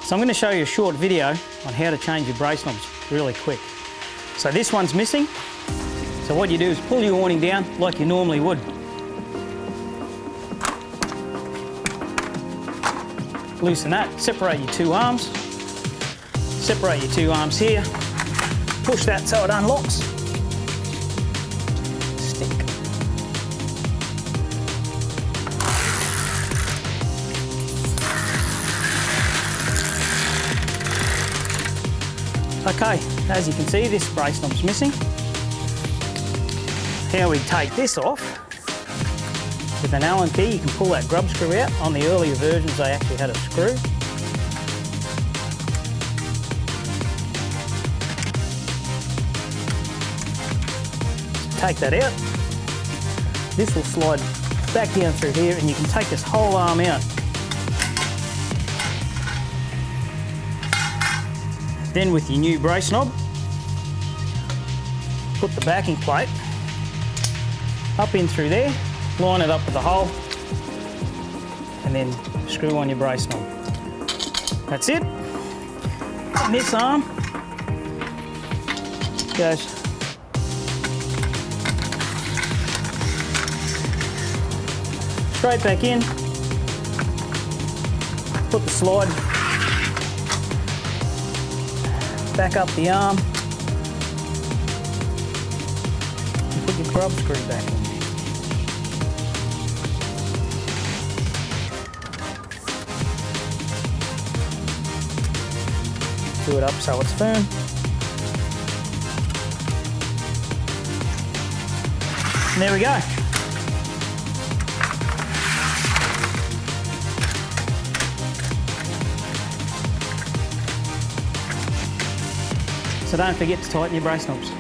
So I'm going to show you a short video on how to change your brace knobs really quick. So this one's missing. So what you do is pull your awning down like you normally would. Loosen that, separate your two arms. Separate your two arms here. Push that so it unlocks. Stick. Okay, as you can see, this brace knob's missing. How we take this off, with an Allen key you can pull that grub screw out. On the earlier versions they actually had a screw. Take that out. This will slide back down through here and you can take this whole arm out. Then with your new brace knob, put the backing plate up in through there, line it up with the hole, and then screw on your brace knob. That's it. And this arm goes straight back in, put the slide back up the arm, and put your grub screw back in. Do it up so it's firm. And there we go. So don't forget to tighten your brace knobs.